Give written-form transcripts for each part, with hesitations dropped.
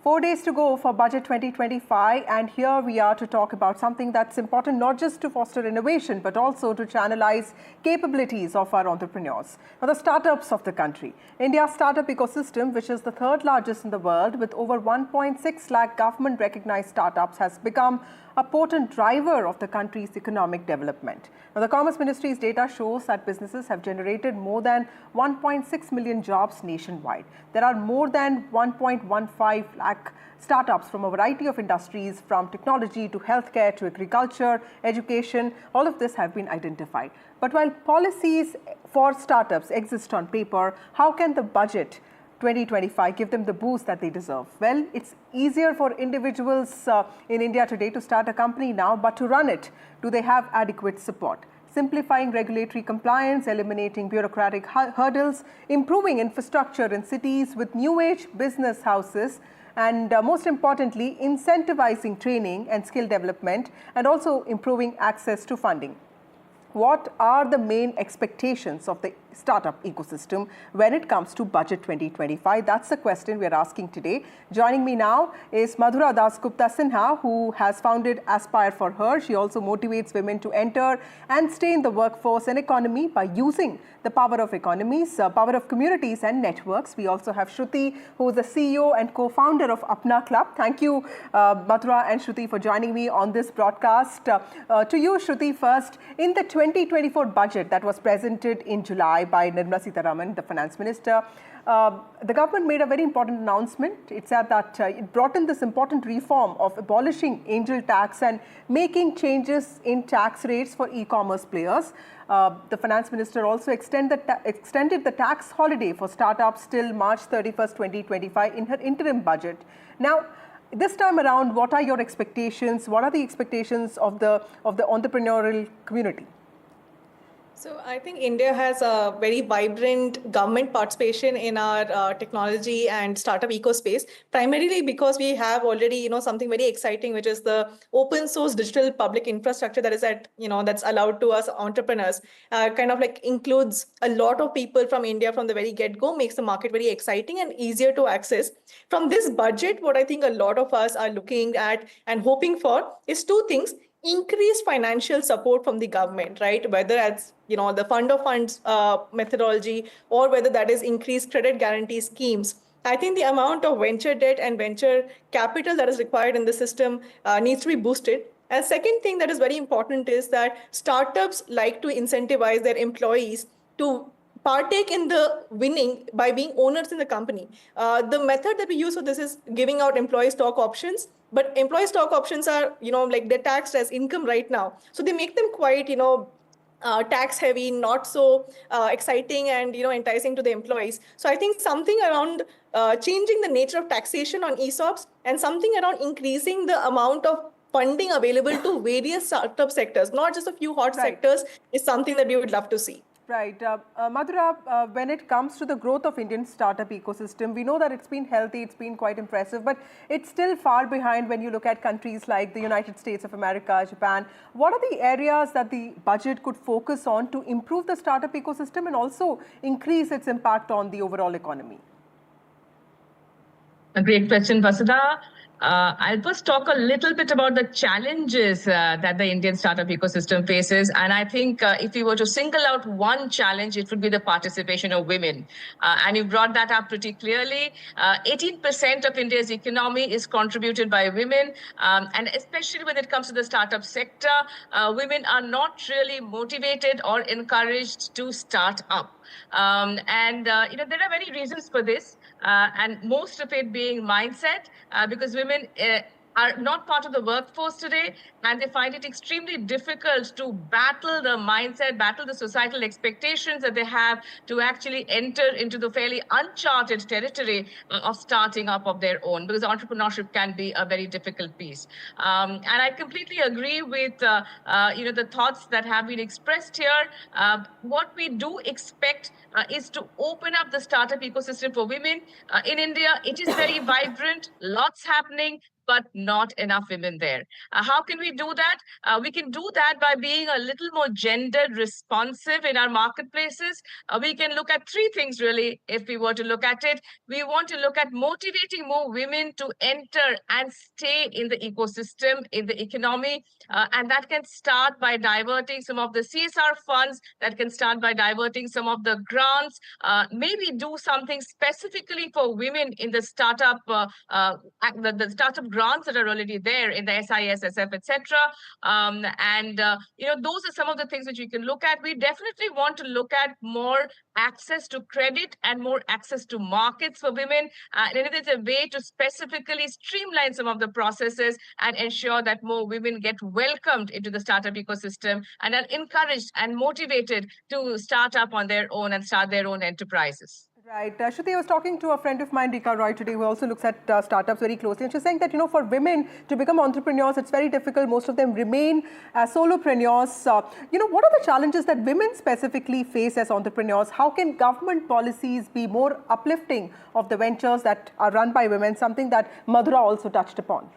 4 days to go for Budget 2025, and here we are to talk about something that's important not just to foster innovation but also to channelize capabilities of our entrepreneurs. Now, the startups of the country. India's startup ecosystem, which is the third largest in the world with over 1.6 lakh government recognized startups, has become a potent driver of the country's economic development. Now, the Commerce Ministry's data shows that businesses have generated more than 1.6 million jobs nationwide. There are more than 1.15 lakh startups from a variety of industries, from technology to healthcare to agriculture, education. All of this have been identified. But while policies for startups exist on paper, how can the budget 2025 give them the boost that they deserve? Well, it's easier for individuals in India today to start a company now, but to run it, do they have adequate support? Simplifying regulatory compliance, eliminating bureaucratic hurdles, improving infrastructure in cities with new age business houses, and most importantly, incentivizing training and skill development, and also improving access to funding. What are the main expectations of the startup ecosystem when it comes to Budget 2025? That's the question we're asking today. Joining me now is Madhura Dasgupta Sinha, who has founded Aspire for Her. She also motivates women to enter and stay in the workforce and economy by using the power of economies, power of communities and networks. We also have Shruti, who is the CEO and co-founder of Apna Club. Thank you, Madhura and Shruti, for joining me on this broadcast. To you, Shruti, first, in the 2024 budget that was presented in July by Nirmala Sitharaman, the finance minister, the government made a very important announcement. It said that it brought in this important reform of abolishing angel tax and making changes in tax rates for e-commerce players. The finance minister also extended the tax holiday for startups till March 31st, 2025 in her interim budget. Now, this time around, what are your expectations? What are the expectations of the entrepreneurial community? So I think India has a very vibrant government participation in our technology and startup ecospace, primarily because we have already, something very exciting, which is the open source digital public infrastructure that is that's allowed to us entrepreneurs, kind of like includes a lot of people from India from the very get-go, makes the market very exciting and easier to access. From this budget, what I think a lot of us are looking at and hoping for is two things. Increased financial support from the government, right? Whether it's the fund of funds methodology, or whether that is increased credit guarantee schemes. I think the amount of venture debt and venture capital that is required in the system needs to be boosted. And second thing that is very important is that startups like to incentivize their employees to partake in the winning by being owners in the company. The method that we use for this is giving out employee stock options. But employee stock options are, they're taxed as income right now. So they make them quite, tax heavy, not so exciting and, enticing to the employees. So I think something around changing the nature of taxation on ESOPs and something around increasing the amount of funding available to various startup sectors, not just a few hot sectors, is something that we would love to see. Right. Madhura, when it comes to the growth of Indian startup ecosystem, we know that it's been healthy, it's been quite impressive, but it's still far behind when you look at countries like the United States of America, Japan. What are the areas that the budget could focus on to improve the startup ecosystem and also increase its impact on the overall economy? A great question, Vasudha. I'll first talk a little bit about the challenges that the Indian startup ecosystem faces. And I think if we were to single out one challenge, it would be the participation of women. And you brought that up pretty clearly. 18% of India's economy is contributed by women. And especially when it comes to the startup sector, women are not really motivated or encouraged to start up. There are many reasons for this, and most of it being mindset, because women are not part of the workforce today, and they find it extremely difficult to battle the mindset, battle the societal expectations that they have to actually enter into the fairly uncharted territory of starting up of their own, because entrepreneurship can be a very difficult piece. And I completely agree with the thoughts that have been expressed here. What we do expect is to open up the startup ecosystem for women. In India, it is very vibrant, lots happening. but not enough women there. How can we do that? We can do that by being a little more gender responsive in our marketplaces. We can look at three things really if we were to look at it. We want to look at motivating more women to enter and stay in the ecosystem, in the economy. And that can start by diverting some of the CSR funds, that can start by diverting some of the grants, maybe do something specifically for women in the startup, the startup grants that are already there in the SIS, SF, etc. Those are some of the things which we can look at. We definitely want to look at more access to credit and more access to markets for women. And it is a way to specifically streamline some of the processes and ensure that more women get welcomed into the startup ecosystem and are encouraged and motivated to start up on their own and start their own enterprises. Right. Shruti, I was talking to a friend of mine, Rika Roy, today, who also looks at startups very closely. And she's saying that, for women to become entrepreneurs, it's very difficult. Most of them remain as solopreneurs. What are the challenges that women specifically face as entrepreneurs? How can government policies be more uplifting of the ventures that are run by women, something that Madhura also touched upon?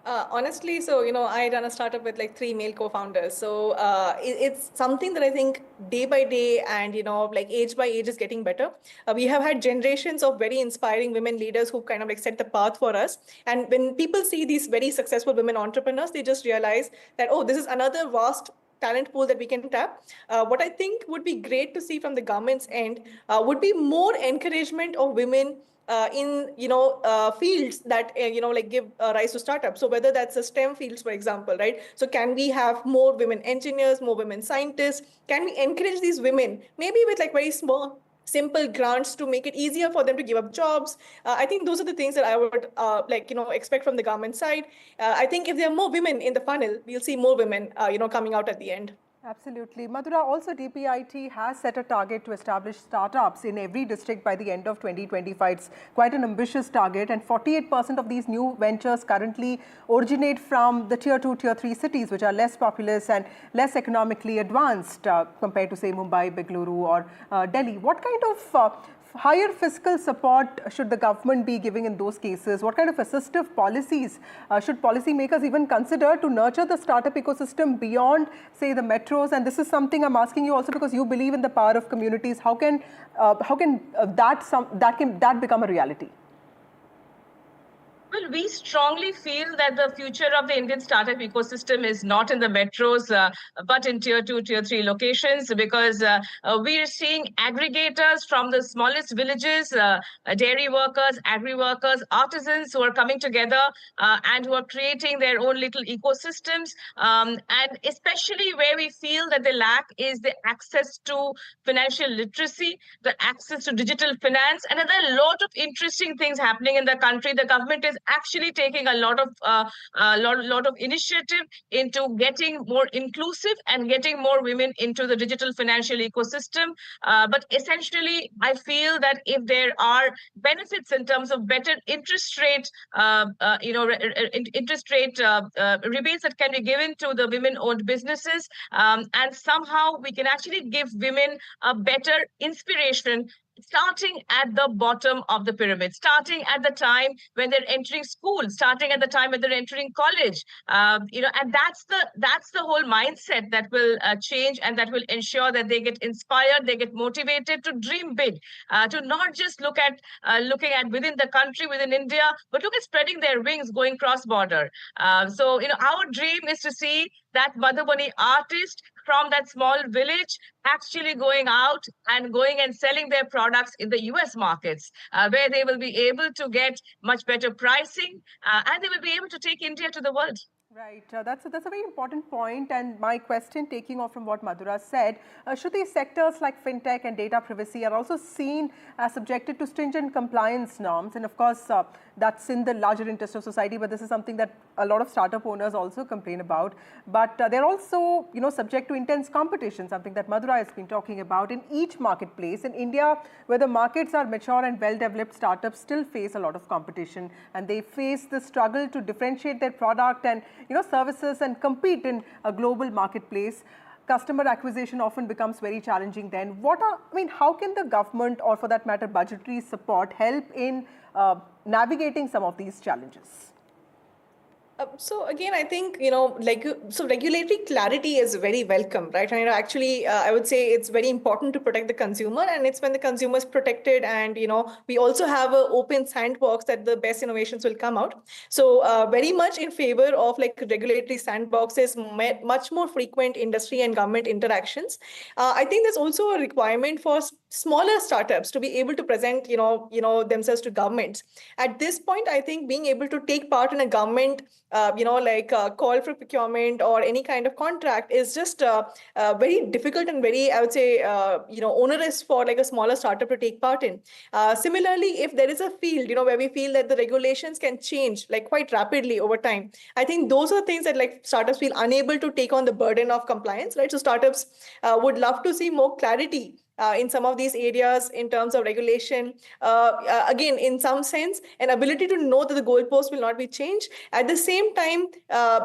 Honestly, I run a startup with like 3 male co-founders. So it's something that I think day by day and, like age by age is getting better. We have had generations of very inspiring women leaders who kind of like set the path for us. And when people see these very successful women entrepreneurs, they just realize that, oh, this is another vast talent pool that we can tap. What I think would be great to see from the government's end would be more encouragement of women in fields that like give rise to startups. So whether that's the STEM fields, for example, right? So can we have more women engineers, more women scientists? Can we encourage these women maybe with like very small simple grants to make it easier for them to give up jobs? I think those are the things that I would expect from the government side. I think if there are more women in the funnel, we'll see more women coming out at the end. Absolutely. Madhura, also DPIT has set a target to establish startups in every district by the end of 2025. It's quite an ambitious target, and 48% of these new ventures currently originate from the tier 2, tier 3 cities, which are less populous and less economically advanced compared to, say, Mumbai, Bengaluru or Delhi. What kind of higher fiscal support should the government be giving in those cases? What kind of assistive policies should policymakers even consider to nurture the startup ecosystem beyond, say, the metros? And this is something I'm asking you also because you believe in the power of communities. How can that become a reality? Well, we strongly feel that the future of the Indian startup ecosystem is not in the metros, but in tier 2, tier 3 locations, because we are seeing aggregators from the smallest villages, dairy workers, agri workers, artisans who are coming together and who are creating their own little ecosystems. And especially where we feel that they lack is the access to financial literacy, the access to digital finance. And there are a lot of interesting things happening in the country. The government is actually taking a lot of initiative into getting more inclusive and getting more women into the digital financial ecosystem. But essentially, I feel that if there are benefits in terms of better interest rate, rebates that can be given to the women-owned businesses, and somehow we can actually give women a better inspiration, starting at the bottom of the pyramid, starting at the time when they're entering school, starting at the time when they're entering college, and that's the whole mindset that will change and that will ensure that they get inspired, they get motivated to dream big, to not just looking at within the country, within India, but look at spreading their wings, going cross-border. So our dream is to see that Madhubani artist from that small village actually going out and going and selling their products in the US markets, where they will be able to get much better pricing and they will be able to take India to the world. Right. That's a very important point. And my question, taking off from what Madhura said, should these sectors like fintech and data privacy are also seen as subjected to stringent compliance norms? And of course, that's in the larger interest of society, but this is something that a lot of startup owners also complain about. But they're also, subject to intense competition, something that Madhura has been talking about in each marketplace. In India, where the markets are mature and well-developed, startups still face a lot of competition, and they face the struggle to differentiate their product and services and compete in a global marketplace. Customer acquisition often becomes very challenging then. How can the government, or for that matter, budgetary support, help in navigating some of these challenges? So again, I think, so regulatory clarity is very welcome, right? And actually, I would say it's very important to protect the consumer, and it's when the consumer is protected, and we also have an open sandbox that the best innovations will come out. So very much in favor of like regulatory sandboxes, much more frequent industry and government interactions. I think there's also a requirement for smaller startups to be able to present, themselves to governments. At this point, I think being able to take part in a government call for procurement or any kind of contract is just very difficult and very, I would say, onerous for like a smaller startup to take part in. Similarly, if there is a field, where we feel that the regulations can change like quite rapidly over time, I think those are things that like startups feel unable to take on the burden of compliance, right? So startups would love to see more clarity in some of these areas in terms of regulation. Again, in some sense, an ability to know that the goalpost will not be changed. At the same time,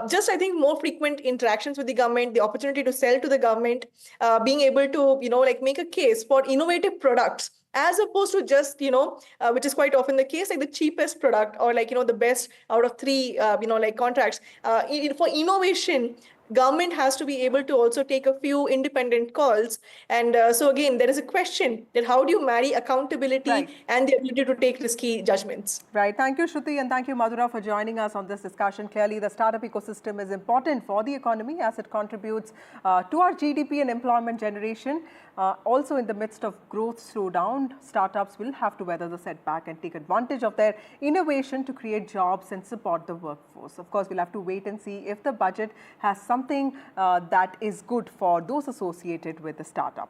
just I think more frequent interactions with the government, the opportunity to sell to the government, being able to, make a case for innovative products as opposed to just, which is quite often the case, like the cheapest product or like, the best out of three, contracts. For innovation, government has to be able to also take a few independent calls. And so again, there is a question that how do you marry accountability Right. and the ability to take risky judgments? Right. Thank you, Shruti, and thank you, Madhura, for joining us on this discussion. Clearly, the startup ecosystem is important for the economy as it contributes to our GDP and employment generation. Also, in the midst of growth slowdown, startups will have to weather the setback and take advantage of their innovation to create jobs and support the workforce. Of course, we'll have to wait and see if the budget has something that is good for those associated with the startups.